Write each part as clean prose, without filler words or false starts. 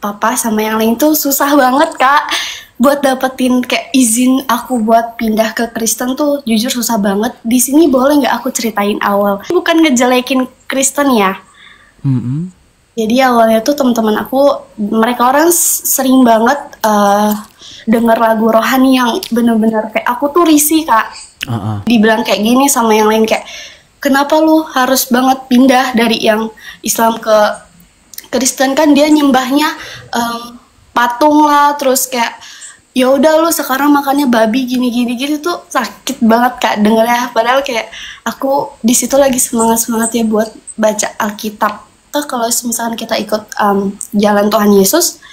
papa sama yang lain tuh susah banget Kak buat dapetin kayak izin aku buat pindah ke Kristen tuh jujur susah banget. Di sini boleh nggak aku ceritain awal? Bukan ngejelekin Kristen ya. Mm-mm. Jadi awalnya tuh teman-teman aku mereka orang sering banget denger lagu rohani yang bener-bener kayak aku tuh risih Kak. Dibilang kayak gini sama yang lain kayak kenapa lu harus banget pindah dari yang Islam ke Kristen kan dia nyembahnya patung lah terus kayak ya udah lu sekarang makannya babi gini tuh sakit banget Kak dengernya padahal kayak aku di situ lagi semangat ya buat baca Alkitab. Kalau misalkan kita ikut jalan Tuhan Yesus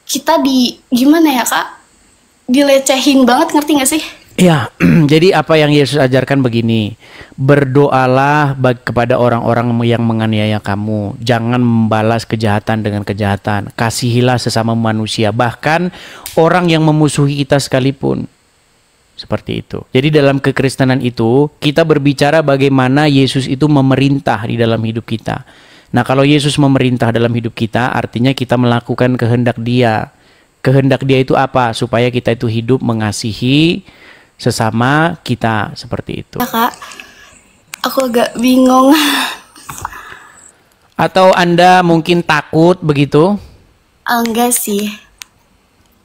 kita gimana ya Kak dilecehin banget ngerti gak sih? Ya, jadi apa yang Yesus ajarkan begini, berdoalah kepada orang-orang yang menganiaya kamu, jangan membalas kejahatan dengan kejahatan, kasihilah sesama manusia, bahkan orang yang memusuhi kita sekalipun. Seperti itu. Jadi dalam kekristenan itu, kita berbicara bagaimana Yesus itu memerintah di dalam hidup kita. Nah, kalau Yesus memerintah dalam hidup kita, artinya kita melakukan kehendak Dia. Kehendak Dia itu apa? Supaya kita itu hidup mengasihi sesama kita seperti itu. Ya Kak, aku agak bingung. Atau Anda mungkin takut begitu? Enggak sih.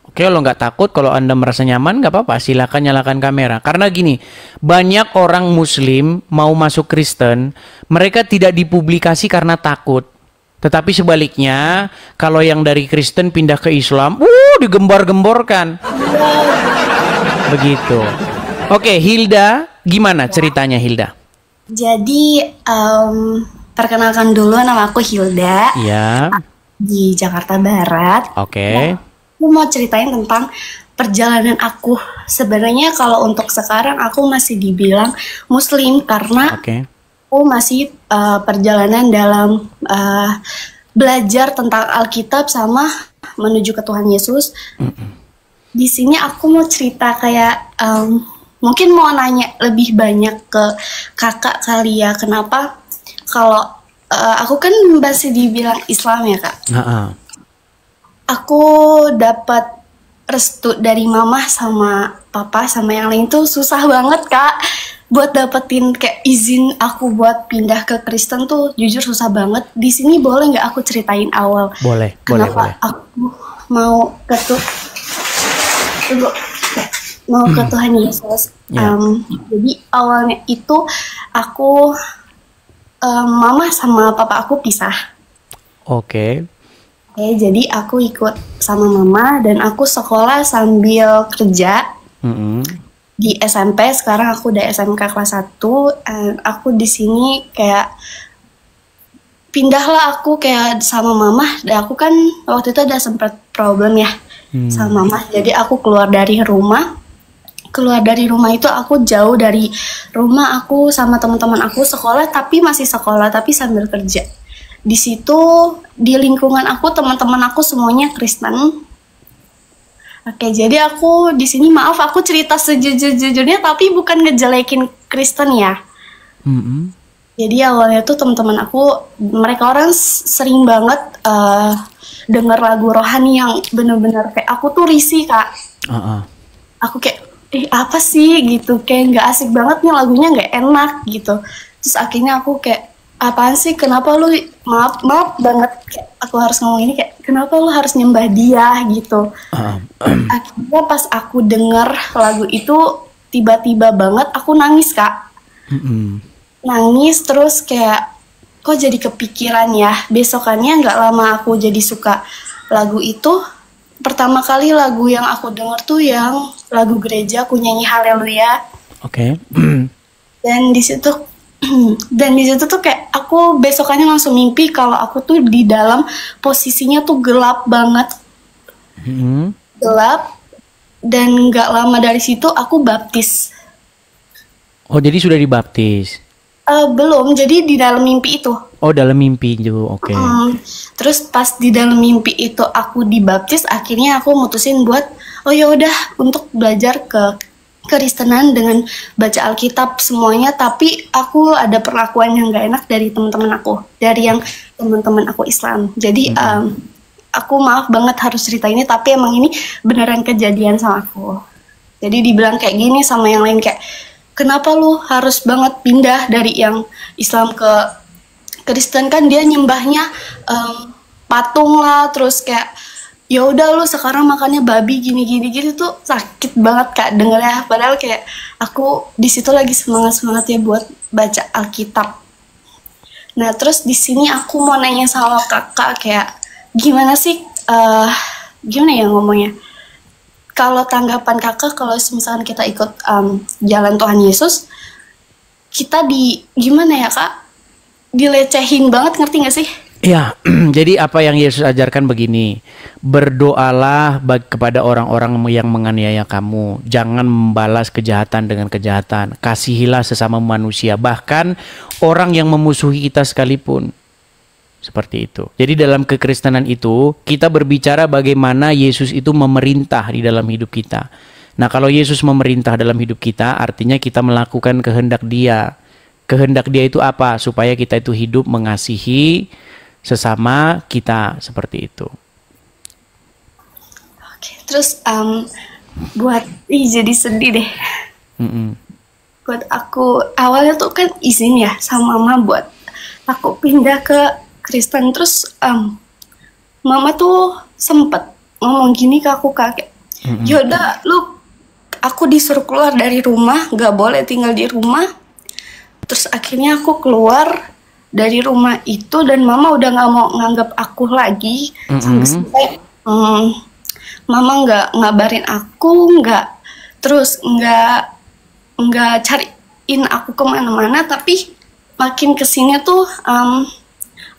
Oke, kalau nggak takut, kalau Anda merasa nyaman, nggak apa-apa, silakan nyalakan kamera. Karena gini, banyak orang Muslim mau masuk Kristen, mereka tidak dipublikasi karena takut. Tetapi sebaliknya, kalau yang dari Kristen pindah ke Islam, digembar-gemborkan. Begitu. Oke, Hilda, gimana ceritanya Hilda? Jadi, perkenalkan dulu nama aku Hilda. Iya. Di Jakarta Barat. Oke. Nah, aku mau ceritain tentang perjalanan aku. Sebenarnya kalau untuk sekarang aku masih dibilang Muslim karena aku masih perjalanan dalam belajar tentang Alkitab sama menuju ke Tuhan Yesus. Di sini aku mau cerita kayak mungkin mau nanya lebih banyak ke kakak kali ya. Kenapa kalau aku kan masih dibilang Islam ya Kak. Aku dapat restu dari mama sama papa sama yang lain tuh susah banget Kak buat dapetin kayak izin aku buat pindah ke Kristen tuh jujur susah banget. Di sini boleh nggak aku ceritain awal? Boleh. Kenapa aku mau ke Tuhan Yesus. Jadi awalnya itu aku mama sama papa aku pisah. Oke, jadi aku ikut sama mama dan aku sekolah sambil kerja di SMP. Sekarang aku udah SMK kelas 1. Aku di sini kayak pindahlah aku kayak sama mama. Dan aku kan waktu itu ada sempat problem ya sama mama. Jadi aku keluar dari rumah. Keluar dari rumah itu aku jauh dari rumah. Aku sama teman-teman aku sekolah tapi masih sekolah tapi sambil kerja. Di situ di lingkungan aku teman-teman aku semuanya Kristen. Oke, jadi aku di sini maaf aku cerita sejujurnya tapi bukan ngejelekin Kristen ya. Jadi awalnya tuh teman-teman aku mereka orang sering banget denger lagu rohani yang bener-bener kayak aku tuh risih Kak. Aku kayak apa sih gitu kayak nggak asik banget nih lagunya nggak enak gitu. Terus akhirnya aku kayak apaan sih kenapa lu maaf banget kayak aku harus ngomong ini kayak kenapa lu harus nyembah dia gitu. Akhirnya pas aku denger lagu itu tiba-tiba banget aku nangis Kak. Nangis terus kayak kok jadi kepikiran ya. Besokannya nggak lama aku jadi suka lagu itu. Pertama kali lagu yang aku denger tuh yang lagu gereja, aku nyanyi Haleluya. Dan di situ tuh kayak aku besokannya langsung mimpi kalau aku tuh di dalam posisinya tuh gelap banget. Gelap. Dan nggak lama dari situ aku baptis. Oh, jadi sudah dibaptis? Belum, jadi di dalam mimpi itu. Oh, dalam mimpi juga, oke. Terus pas di dalam mimpi itu aku dibaptis, akhirnya aku mutusin buat, oh ya udah untuk belajar ke Kristenan dengan baca Alkitab semuanya. Tapi aku ada perlakuan yang gak enak dari teman-teman aku, dari yang teman-teman aku Islam. Jadi aku maaf banget harus cerita ini, tapi emang ini beneran kejadian sama aku. Jadi dibilang kayak gini sama yang lain kayak, kenapa lu harus banget pindah dari yang Islam ke Kristen, kan dia nyembahnya patung lah, terus kayak ya udah lu sekarang makannya babi gini gitu tuh sakit banget Kak dengernya. Padahal kayak aku di situ lagi semangat-semangatnya buat baca Alkitab. Nah, terus di sini aku mau nanya sama Kakak kayak gimana sih gimana ya ngomongnya? Kalau tanggapan Kakak kalau misalkan kita ikut jalan Tuhan Yesus, kita gimana ya Kak? Dilecehin banget, ngerti gak sih? Ya, jadi apa yang Yesus ajarkan begini, berdoalah kepada orang-orang yang menganiaya kamu, jangan membalas kejahatan dengan kejahatan, kasihilah sesama manusia, bahkan orang yang memusuhi kita sekalipun. Seperti itu. Jadi dalam kekristenan itu, kita berbicara bagaimana Yesus itu memerintah di dalam hidup kita. Nah, kalau Yesus memerintah dalam hidup kita, artinya kita melakukan kehendak Dia. Kehendak Dia itu apa? Supaya kita itu hidup mengasihi sesama kita, seperti itu. Oke, terus buat jadi sedih deh. Buat aku awalnya tuh kan izin ya sama mama buat aku pindah ke Kristen, terus mama tuh sempet ngomong gini ke aku kakek, yaudah lu, aku disuruh keluar dari rumah, gak boleh tinggal di rumah. Terus akhirnya aku keluar dari rumah itu dan mama udah gak mau nganggap aku lagi. Sampai mama nggak ngabarin aku, terus nggak cariin aku kemana-mana. Tapi makin kesini tuh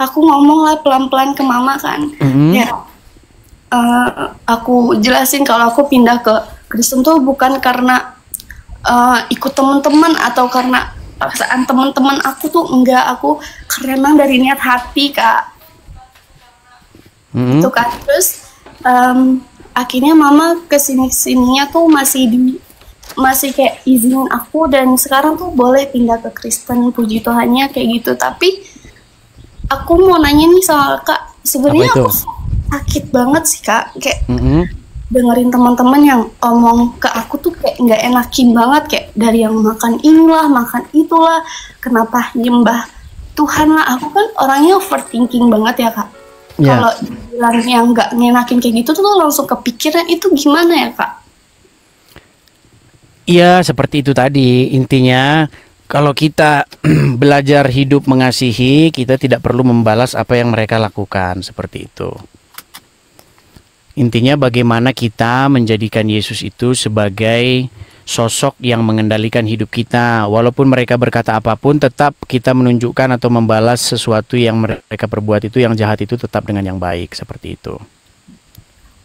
aku ngomong lah pelan-pelan ke mama kan, ya aku jelasin kalau aku pindah ke Kristen tuh bukan karena ikut teman-teman atau karena paksaan teman-teman aku tuh, enggak, aku karena emang dari niat hati Kak. Itu kan. Terus akhirnya mama kesini-sininya tuh masih kayak izinin aku, dan sekarang tuh boleh pindah ke Kristen, puji Tuhannya kayak gitu. Tapi aku mau nanya nih sama Kak, sebenarnya aku sakit banget sih Kak, kayak dengerin teman-teman yang omong ke aku tuh kayak nggak enakin banget, kayak dari yang makan inilah, makan itulah, kenapa nyembah Tuhan lah. Aku kan orangnya overthinking banget ya Kak. Kalau bilang yang nggak ngenakin kayak gitu tuh langsung kepikiran, itu gimana ya Kak? Iya, seperti itu tadi. Intinya kalau kita belajar hidup mengasihi, kita tidak perlu membalas apa yang mereka lakukan, seperti itu. Intinya bagaimana kita menjadikan Yesus itu sebagai sosok yang mengendalikan hidup kita. Walaupun mereka berkata apapun, tetap kita menunjukkan atau membalas sesuatu yang mereka perbuat itu, yang jahat itu tetap dengan yang baik, seperti itu.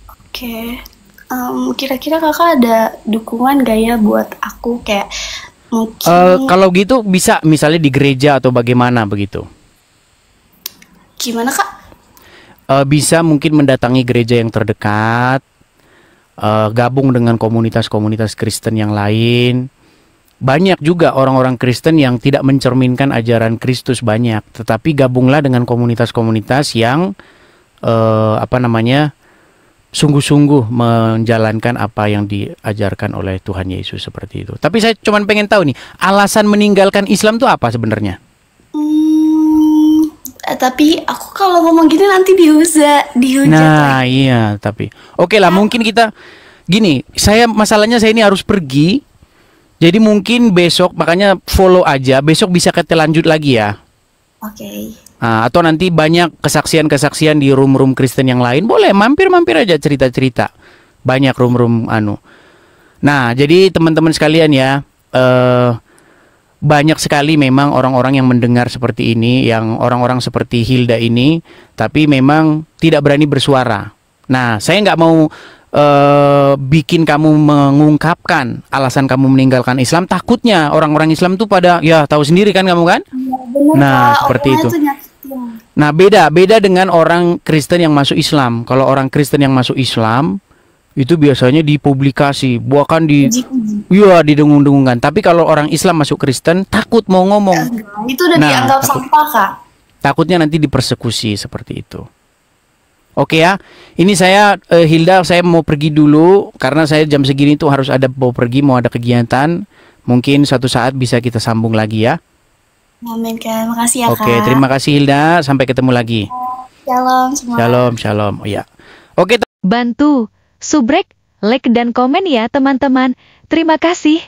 Oke. Kira-kira Kakak ada dukungan gak ya buat aku kayak mungkin kalau gitu bisa misalnya di gereja atau bagaimana begitu? Gimana Kak? Bisa mungkin mendatangi gereja yang terdekat, gabung dengan komunitas-komunitas Kristen yang lain. Banyak juga orang-orang Kristen yang tidak mencerminkan ajaran Kristus banyak, tetapi gabunglah dengan komunitas-komunitas yang sungguh-sungguh menjalankan apa yang diajarkan oleh Tuhan Yesus, seperti itu. Tapi saya cuma pengen tahu nih, alasan meninggalkan Islam itu apa sebenarnya? Tapi aku kalau ngomong gini nanti dihujat. Nah iya, tapi oke lah, mungkin kita gini, masalahnya saya ini harus pergi, jadi mungkin besok, makanya follow aja, besok bisa kita lanjut lagi ya. Oke. Atau nanti banyak kesaksian-kesaksian di room-room Kristen yang lain, boleh mampir-mampir aja cerita-cerita. Banyak room-room Nah, jadi teman-teman sekalian ya, banyak sekali memang orang-orang yang mendengar seperti ini, yang orang-orang seperti Hilda ini, tapi memang tidak berani bersuara. Nah, saya nggak mau bikin kamu mengungkapkan alasan kamu meninggalkan Islam. Takutnya orang-orang Islam tuh pada, ya tahu sendiri kan kamu kan? Ya, bener, nah, Kak, seperti itu. Nah, beda dengan orang Kristen yang masuk Islam. Kalau orang Kristen yang masuk Islam itu biasanya dipublikasi, bahkan didengung-dengungkan. Tapi kalau orang Islam masuk Kristen takut mau ngomong. Itu udah dianggap sampah Kak. Takutnya nanti dipersekusi, seperti itu. Oke ya. Ini saya Hilda, saya mau pergi dulu karena saya jam segini tuh harus mau pergi, mau ada kegiatan. Mungkin suatu saat bisa kita sambung lagi ya. Amin Kak, makasih ya Oke, Kak. terima kasih Hilda. Sampai ketemu lagi. Shalom semua. Shalom, shalom. Oh, ya. Oke. Bantu, subrek, like dan komen ya teman-teman. Terima kasih.